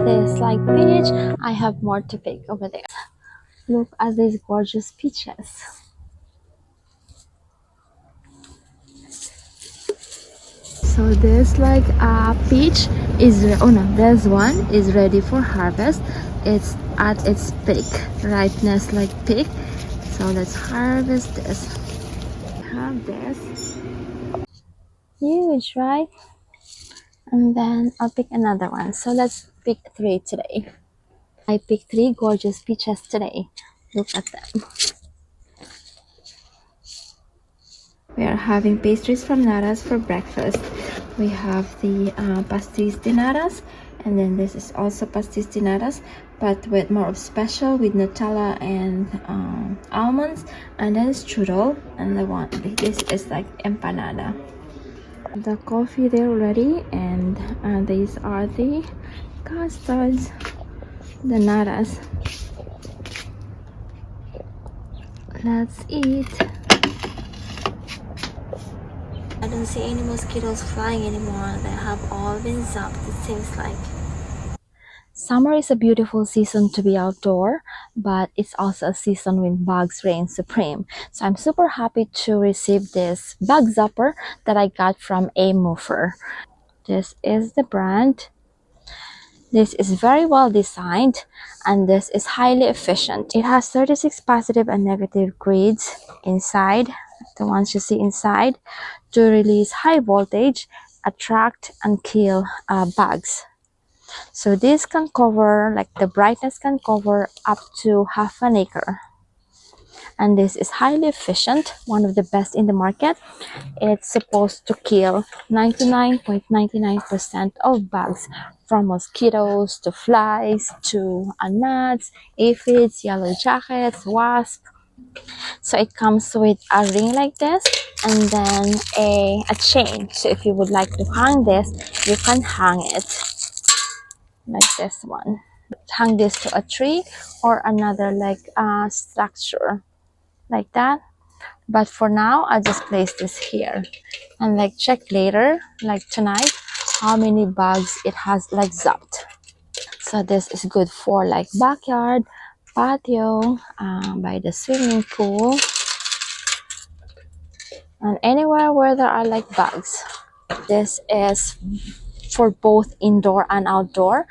this like peach. I have more to pick over there. Look at these gorgeous peaches. So this like peach is, oh no, this one is ready for harvest. It's at its peak, ripeness like peak. So let's harvest this. Have this. Huge, right? And then I'll pick another one. So let's pick 3 today. I picked 3 gorgeous peaches today. Look at them. We are having pastries from Naras for breakfast. We have the pastis de Naras, and then this is also pastis de Naras, but with more of special with Nutella and almonds, and then strudel, and the one this is like empanada. The coffee there already, and these are the custards, the Naras. Let's eat. I don't see any mosquitoes flying anymore. They have all been zapped, it seems like. Summer is a beautiful season to be outdoor, but it's also a season when bugs reign supreme. So I'm super happy to receive this bug zapper that I got from a mover. This is the brand. This is very well designed, and this is highly efficient. It has 36 positive and negative grids inside, the ones you see inside, to release high voltage, attract and kill bugs. So this can cover, like the brightness can cover up to half an acre. And this is highly efficient, one of the best in the market. It's supposed to kill 99.99% of bugs, from mosquitoes to flies to gnats, aphids, yellow jackets, wasps. So it comes with a ring like this, and then a chain. So if you would like to hang this, you can hang it like this one. Hang this to a tree or another like structure like that. But for now, I'll just place this here and like check later, like tonight, how many bugs it has like zapped. So this is good for like backyard, patio, by the swimming pool, and anywhere where there are like bugs. This is for both indoor and outdoor.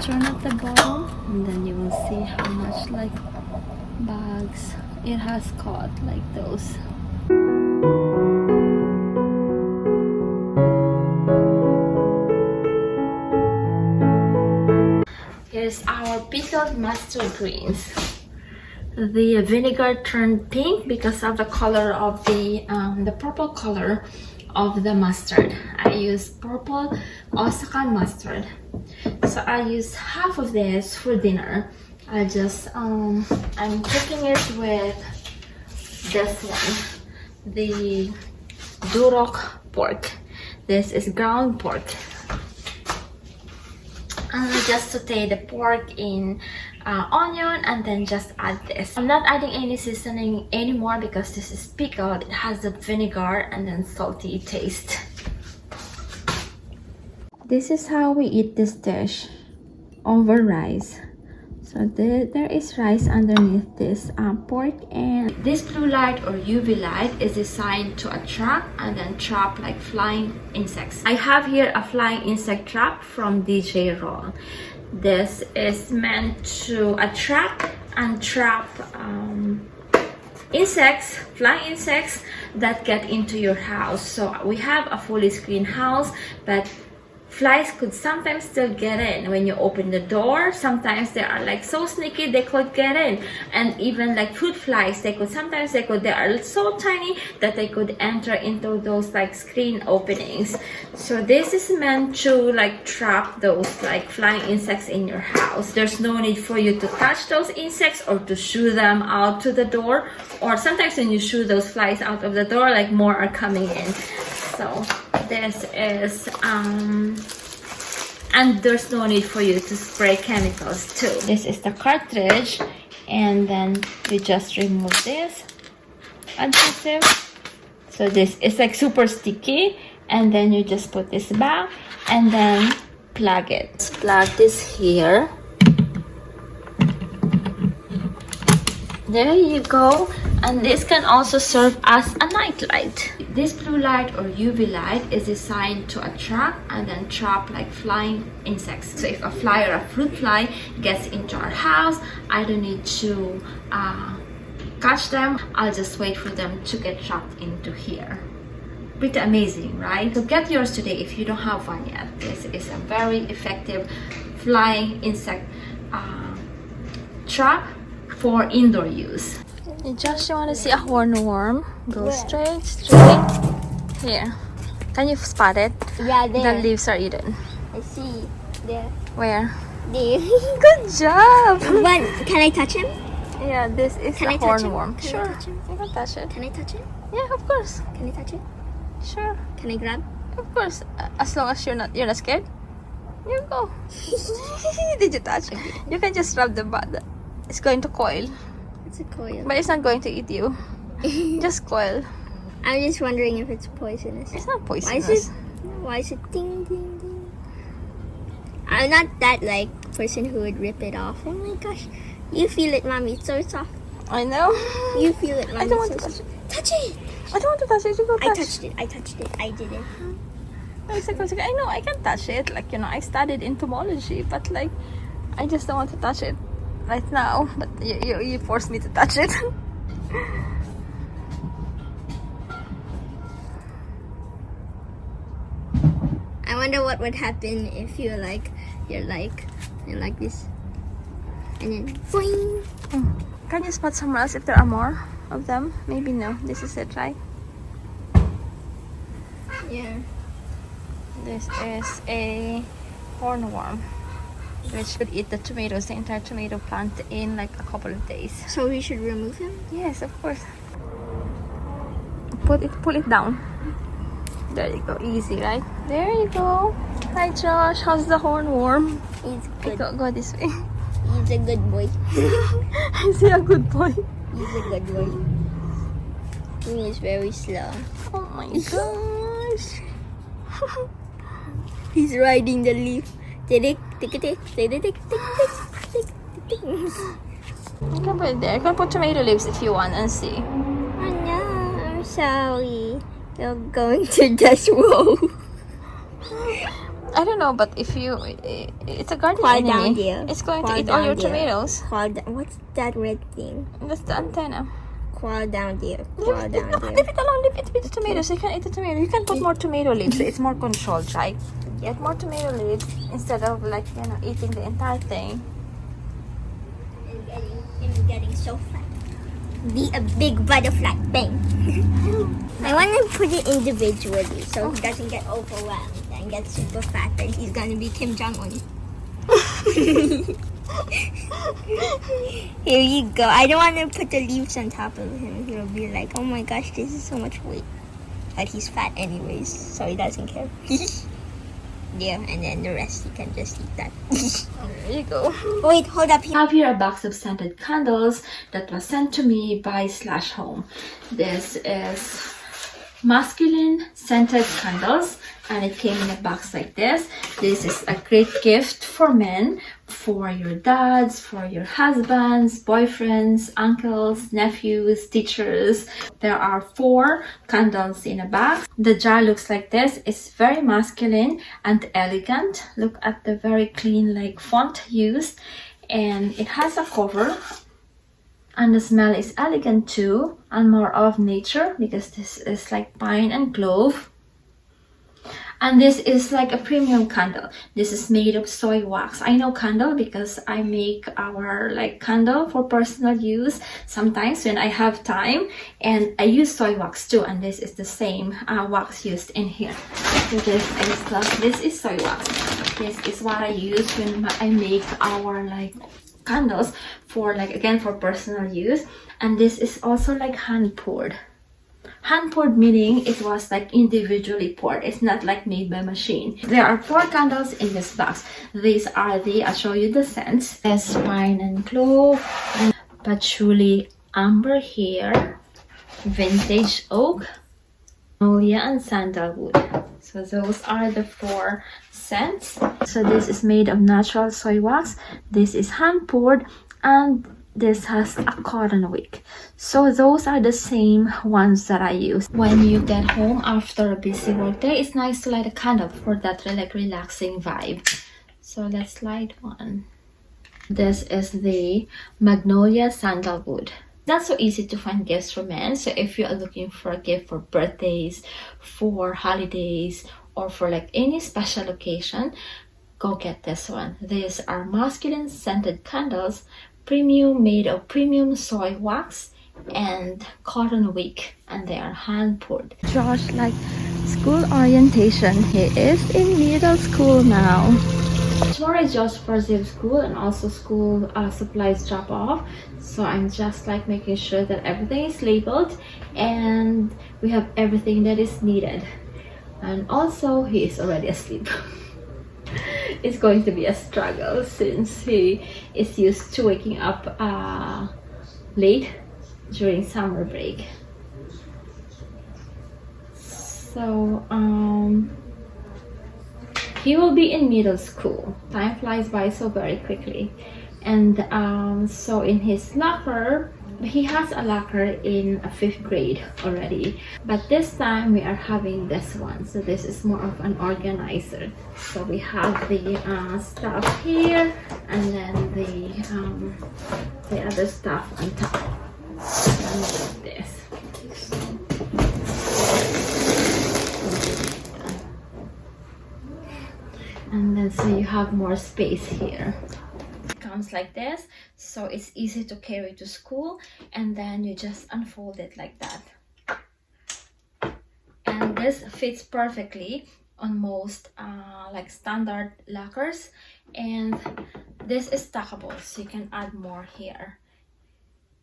Turn up the bottom, and then you will see how much like bugs it has caught, like those. Here's our pickled mustard greens. The vinegar turned pink because of the color of the purple color of the mustard. I use purple Osaka mustard, so I use half of this for dinner. I just I'm cooking it with this one, the durok pork. This is ground pork, and I just saute the pork in onion, and then just add this. I'm not adding any seasoning anymore because this is pickled. It has the vinegar and then salty taste. This is how we eat this dish, over rice. So there is rice underneath this pork, and this blue light or UV light is designed to attract and then trap like flying insects. I have here a flying insect trap from DJ Roll. This is meant to attract and trap insects, flying insects that get into your house. So we have a fully screened house, but flies could sometimes still get in when you open the door. Sometimes they are like so sneaky they could get in, and even like fruit flies, they are so tiny that they could enter into those like screen openings. So this is meant to like trap those like flying insects in your house. There's no need for you to touch those insects or to shoo them out to the door, or sometimes when you shoo those flies out of the door, like more are coming in. So this is and there's no need for you to spray chemicals too. This is the cartridge, and then you just remove this adhesive. So this is like super sticky, and then you just put this back, and then plug it. Let's plug this here. There you go. And this can also serve as a night light. This blue light or UV light is designed to attract and then trap like flying insects. So if a fly or a fruit fly gets into our house, I don't need to catch them. I'll just wait for them to get trapped into here. Pretty amazing, right? So get yours today if you don't have one yet. This is a very effective flying insect trap for indoor use. Josh, you want to see a hornworm? Go straight here. Can you spot it? Yeah, there. The leaves are eaten. I see. There. Where? There. Good job! But can I touch him? Yeah, this is Can a I touch him? hornworm. Can I Sure, touch him? you can touch it. Can I touch it? Yeah, of course. Can I touch it? Sure, Can I grab? of course. As long as you're not scared. You go. Did you touch? You can just rub the butt. It's going to coil, It's a coil. but it's not going to eat you. Just coil. I'm just wondering if it's poisonous. It's not Why poisonous. is it? Why is it ding ding ding? I'm not that like person who would rip it off. Oh my gosh, you feel it, mommy. It's so soft. I know. You feel it, mommy. I don't want to it's touch so it. soft. Touch it. I don't want to touch it. You go touch. I touched it. I touched it. I did it. It's okay. I know I can touch it. Like, you know, I studied entomology, but like, I just don't want to touch it right now. But you forced me to touch it. I wonder what would happen if you're like this, and then boing. Can you spot somewhere else if there are more of them? Maybe no. This is it, right? Yeah. This is a hornworm, which could eat the tomatoes, the entire tomato plant in like a couple of days. So we should remove him. Yes, of course. Pull it down. There you go. Easy, right? There you go. Hi, Josh. How's the hornworm? He's good. Go this way. He's a good boy. Is he a good boy? He's a good boy. He is very slow. Oh my gosh. He's riding the leaf. Tick tick tick tick tick tick tick tick tick. You can put it there. You can put tomato leaves if you want and see. Oh no, I'm sorry. You're going to just roll. I don't know, but if you, it's a garden Crawl enemy. down there. It's going Crawl to eat all down your there. tomatoes. What's that red thing? That's the antenna. Crawl down there. Crawl down there. Leave it alone. Leave it with the tomatoes. You can eat the tomato. You can put more tomato leaves. So it's more controlled, right? Get more tomato leaves instead of like, you know, eating the entire thing. I'm getting so fat. Be a big butterfly. Bang. I want to put it individually so he doesn't get overwhelmed and get super fat and he's gonna be Kim Jong-un. Here you go. I don't want to put the leaves on top of him. He'll be like, oh my gosh, this is so much weight. But he's fat anyways, so he doesn't care. Yeah, and then the rest you can just eat that. There you go. Wait, hold up. I have here a box of scented candles that was sent to me by Slash Home. This is masculine scented candles and it came in a box like this. This is a great gift for men, for your dads, for your husbands, boyfriends, uncles, nephews, teachers. There are 4 candles in a box. The jar looks like this. It's very masculine and elegant. Look at the very clean like font used, and it has a cover. And the smell is elegant too, and more of nature because this is like pine and clove. And this is like a premium candle. This is made of soy wax. I know candle because I make our like candle for personal use sometimes when I have time, and I use soy wax too. And this is the same wax used in here. So this is soy wax. This is what I use when I make our like candles for like, again, for personal use. And this is also like hand poured. Hand poured meaning it was like individually poured. It's not like made by machine. There are 4 candles in this box. These are I'll show you the scents. There's pine and clove, and patchouli, amber here, vintage oak, Magnolia and sandalwood. So those are the 4 scents. So this is made of natural soy wax, this is hand poured, and this has a cotton wick. So those are the same ones that I use. When you get home after a busy work day, it's nice to light a candle for that like relaxing vibe. So let's light one. This is the Magnolia Sandalwood. Not so easy to find gifts for men, so if you are looking for a gift for birthdays, for holidays, or for like any special occasion, go get this one. These are masculine scented candles, premium, made of premium soy wax and cotton wick, and they are hand poured. Josh like school orientation. He is in middle school now. Tomorrow is just first day of school and also school supplies drop off, so I'm just like making sure that everything is labeled and we have everything that is needed. And also he is already asleep. It's going to be a struggle since he is used to waking up late during summer break. So he will be in middle school. Time flies by so very quickly. And so in his locker, he has a locker in a 5th grade already. But this time we are having this one. So this is more of an organizer. So we have the stuff here and then the other stuff on top. And like this. And then so you have more space here. It comes like this, so it's easy to carry to school, and then you just unfold it like that. And this fits perfectly on most like standard lockers, and this is stackable, so you can add more here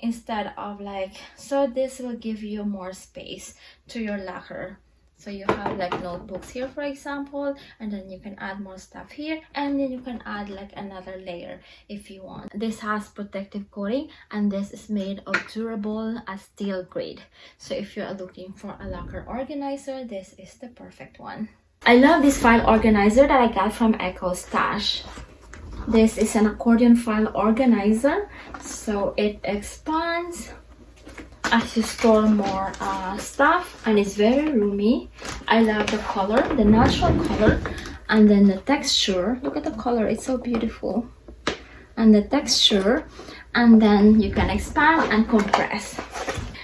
instead of like, so this will give you more space to your locker. So you have like notebooks here, for example, and then you can add more stuff here, and then you can add like another layer if you want. This has protective coating, and this is made of durable steel grade. So if you are looking for a locker organizer, this is the perfect one. I love this file organizer that I got from Echo Stash. This is an accordion file organizer, so it expands as you store more stuff, and it's very roomy. I love the color, the natural color, and then the texture. Look at the color, it's so beautiful. And the texture, and then you can expand and compress.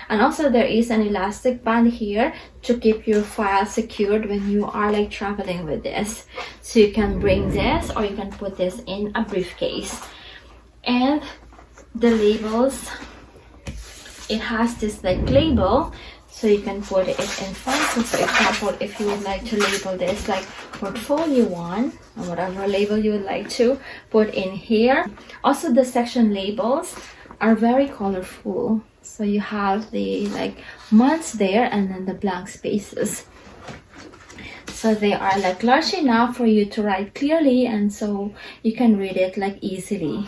And also there is an elastic band here to keep your file secured when you are like traveling with this. So you can bring this, or you can put this in a briefcase. And the labels, it has this like label, so you can put it in front. So for example, if you would like to label this like portfolio 1 or whatever label you would like to put in here. Also the section labels are very colorful, so you have the like months there and then the blank spaces, so they are like large enough for you to write clearly, and so you can read it like easily.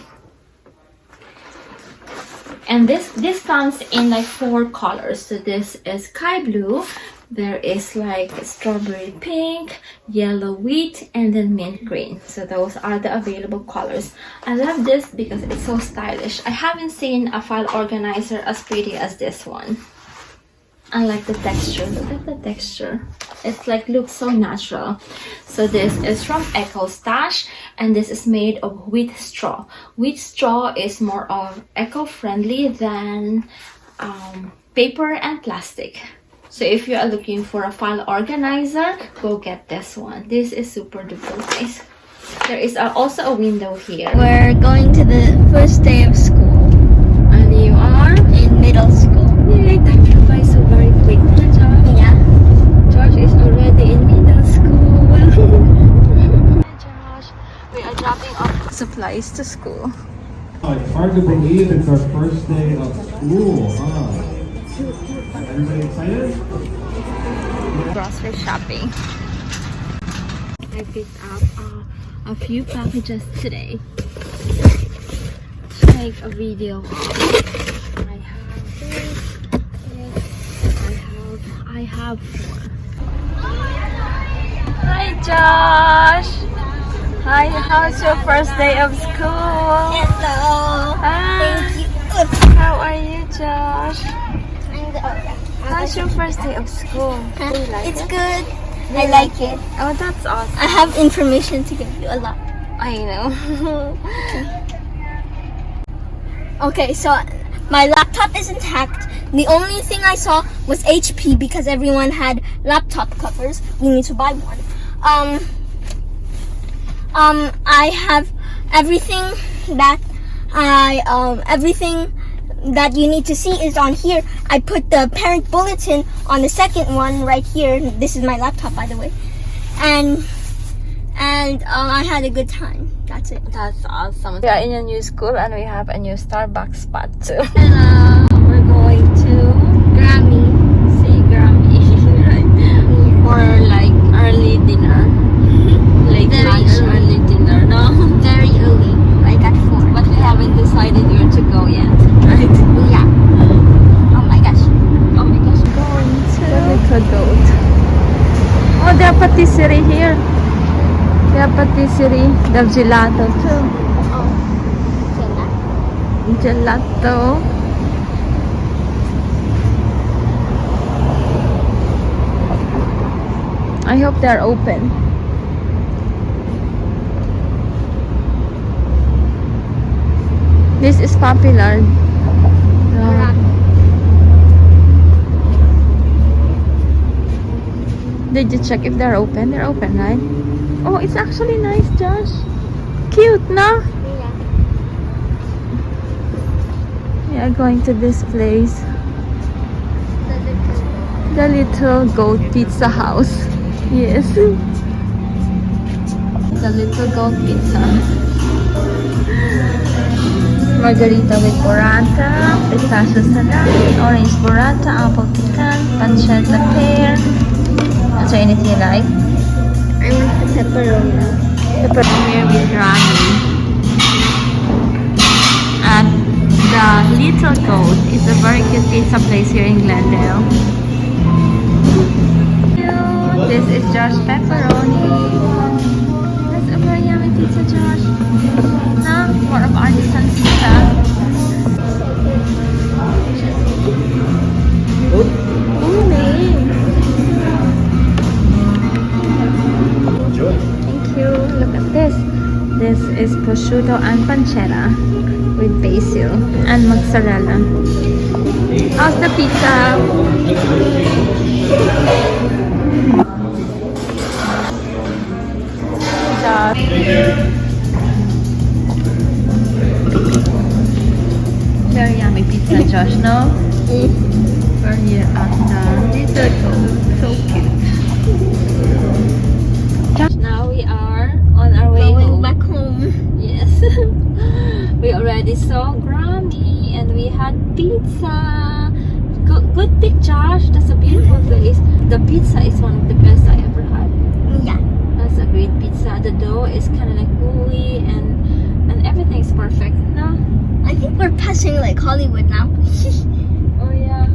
And this comes in like 4 colors. So this is sky blue, there is like strawberry pink, yellow wheat, and then mint green. So those are the available colors. I love this because it's so stylish. I haven't seen a file organizer as pretty as this one. I like the texture. Look at the texture. It's like looks so natural. So this is from Echo Stash, and this is made of wheat straw. Wheat straw is more of eco-friendly than paper and plastic. So if you are looking for a file organizer, go get this one. This is super duper nice. There is also a window here. We're going to the first day of school. And you are in middle school. Yay, time flew by so very quick. Yeah. George is already in middle school. Hi Josh, we are dropping off supplies to school. Oh, it's hard to believe it's our first day of school, huh? Everybody excited? Grocery shopping. I picked up a few packages today to make a video of. I have this, I have 4. Hi, Josh. Hi, how's your first day of school? Hello. Hi. Thank you. How are you, Josh? How's your first day of school? Do you like It's it? good. I like it. Oh, that's awesome. I have information to give you a lot. I know. Okay, so my laptop is intact. The only thing I saw was HP because everyone had laptop covers. We need to buy one. I have everything everything that you need to see is on here. I put the parent bulletin on the second one right here. This is my laptop, by the way. And I had a good time. That's it. That's awesome. We are in a new school and we have a new Starbucks spot too. Hello. We're going to Grammy. see Grammy, right? For like early dinner. Late Very lunch, early. early dinner, no? Very early, like at 4. But we haven't decided where to go yet, right? Yeah. Oh my gosh. Oh my gosh. Going to the little goat. Oh, they have patisserie here. They have patisserie. They have gelato too. Oh. Gelato. I hope they're open. This is popular. Did you check if they're open? They're open, right? Oh, it's actually nice, Josh. Cute, no? Yeah. We are going to this place. The Little Goat Pizza House. Yes. The Little Goat Pizza. Margarita with burrata, pistachio salami, orange burrata, apple pecan, pancetta pear. Is there anything you like? I want the pepperoni. Pepperoni with ramen. And the Little Goat is a very cute pizza place here in Glendale. This is Josh pepperoni. That's a very yummy pizza, Josh. Huh? More of artisan pizza. Enjoy. Thank you. Look at this. This is prosciutto and pancetta with basil and mozzarella. How's the pizza? Very yummy pizza, Josh, no? We're here at the Little Goat. So cute. Josh, now we are on our way Going home. back home. Yes. We already saw Grammy and we had pizza. Good pick, Josh. That's a beautiful place. The pizza is one of the best I ever had. Yeah. That's a great pizza. The dough is kind of like gooey and everything's perfect. No? I think we're passing like Hollywood now. Oh yeah.